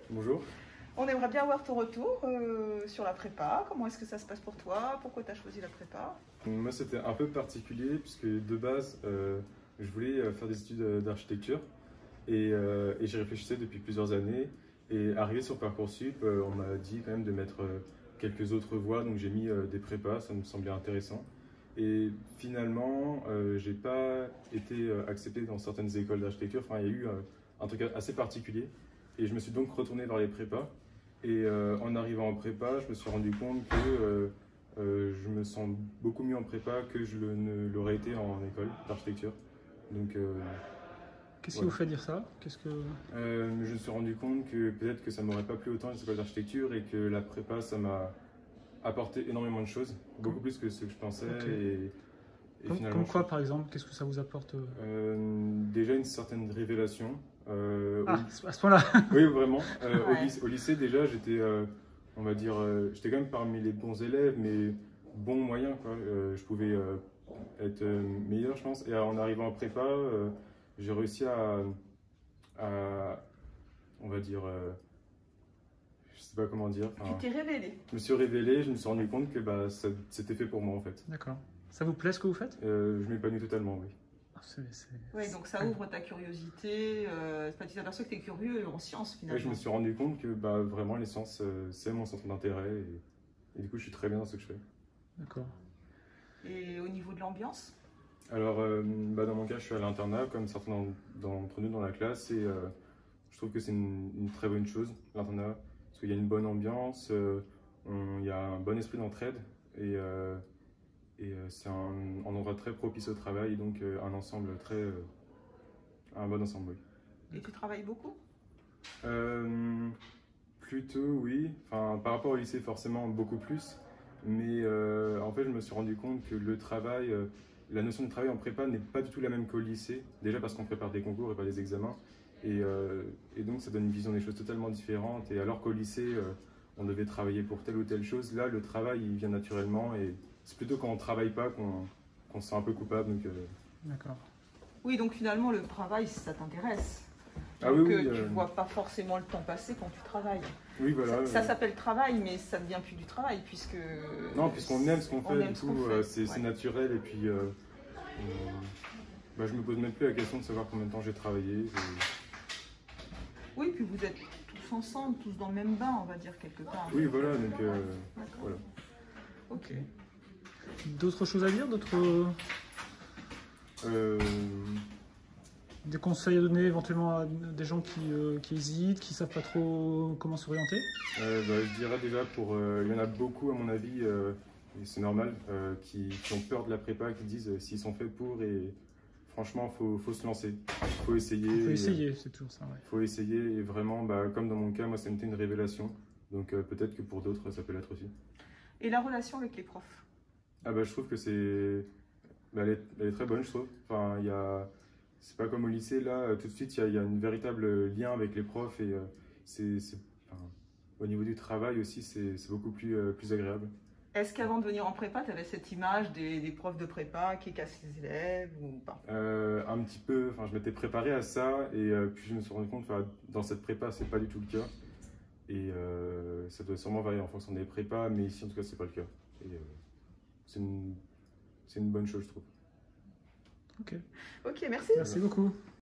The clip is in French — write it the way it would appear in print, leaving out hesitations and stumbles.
Bonjour. On aimerait bien avoir ton retour sur la prépa. Comment est-ce que ça se passe pour toi? Pourquoi tu as choisi la prépa? Moi, c'était un peu particulier puisque de base, je voulais faire des études d'architecture et j'y réfléchissais depuis plusieurs années. Et arrivé sur Parcoursup, on m'a dit quand même de mettre quelques autres voies, donc j'ai mis des prépas, ça me semblait intéressant. Et finalement, j'ai pas été accepté dans certaines écoles d'architecture. Enfin, il y a eu un truc assez particulier. Et je me suis donc retourné vers les prépas. Et en arrivant en prépa, je me suis rendu compte que je me sens beaucoup mieux en prépa que je ne l'aurais été en école d'architecture. Donc, Qu'est-ce qui voilà. vous fait dire ça? Je me suis rendu compte que peut-être que ça m'aurait pas plu autant les écoles d'architecture et que la prépa, ça m'a apporté énormément de choses, beaucoup plus que ce que je pensais. Okay. Et finalement, comme quoi, par exemple? Qu'est-ce que ça vous apporte? Déjà une certaine révélation. À ce point-là. Oui, vraiment. Ouais. Au lycée, déjà, j'étais, on va dire, j'étais quand même parmi les bons élèves, mais bon moyen, quoi. Je pouvais être meilleur, je pense. Et en arrivant en prépa, j'ai réussi à, on va dire, je sais pas comment dire. Tu t'es révélé. Je me suis révélé, je me suis rendu compte que bah, c'était fait pour moi, en fait. D'accord. Ça vous plaît ce que vous faites? Je m'épanouis totalement, oui. Oui, donc ça ouvre ta curiosité. Tu t'aperçois que tu es curieux en sciences finalement. Ouais, je me suis rendu compte que bah, vraiment les sciences, c'est mon centre d'intérêt et du coup je suis très bien dans ce que je fais. D'accord. Et au niveau de l'ambiance? Alors bah, dans mon cas je suis à l'internat comme certains d'entre nous dans la classe et je trouve que c'est une très bonne chose l'internat parce qu'il y a une bonne ambiance, il y a un bon esprit d'entraide et c'est un endroit très propice au travail et donc un ensemble un bon ensemble, oui. Et tu travailles beaucoup? Plutôt oui, enfin, par rapport au lycée forcément beaucoup plus, mais en fait je me suis rendu compte que le travail, la notion de travail en prépa n'est pas du tout la même qu'au lycée, déjà parce qu'on prépare des concours et pas des examens, et donc ça donne une vision des choses totalement différente, et alors qu'au lycée on devait travailler pour telle ou telle chose, là le travail il vient naturellement, et c'est plutôt quand on travaille pas qu'on se sent un peu coupable. Donc, D'accord. Oui, donc finalement le travail ça t'intéresse. Ah Donc oui, oui, tu vois pas forcément le temps passer quand tu travailles. oui, voilà. Ça s'appelle travail, mais ça ne devient plus du travail puisque. Non, puisqu'on aime ce qu'on fait, aime du ce qu'on coup, fait, c'est naturel. Et puis, bah, je me pose même plus la question de savoir combien de temps j'ai travaillé. Oui, puis vous êtes tous ensemble, tous dans le même bain, on va dire quelque part. Oui, voilà. Donc, voilà. Ok. D'autres choses à dire? Des conseils à donner éventuellement à des gens qui hésitent, qui ne savent pas trop comment s'orienter? Bah, je dirais déjà il y en a beaucoup à mon avis, et c'est normal, qui ont peur de la prépa, qui disent s'ils sont faits pour, et franchement, faut se lancer, faut essayer. Il faut essayer, c'est toujours ça. Ouais. Faut essayer, et vraiment, bah, comme dans mon cas, moi, ça a été une révélation, donc peut-être que pour d'autres, ça peut l'être aussi. Et la relation avec les profs? Ah bah, je trouve que bah, elle est très bonne, je trouve. Enfin, c'est pas comme au lycée, là, tout de suite, il y a une véritable lien avec les profs et enfin, au niveau du travail aussi, c'est beaucoup plus agréable. Est-ce qu'avant de venir en prépa, tu avais cette image des profs de prépa qui cassent les élèves ou pas? Un petit peu, enfin, je m'étais préparé à ça et puis je me suis rendu compte, enfin, dans cette prépa, c'est pas du tout le cas. Et ça doit sûrement varier en fonction des prépas, mais ici, en tout cas, c'est pas le cas. Et c'est une bonne chose, je trouve. Ok, merci. Merci beaucoup.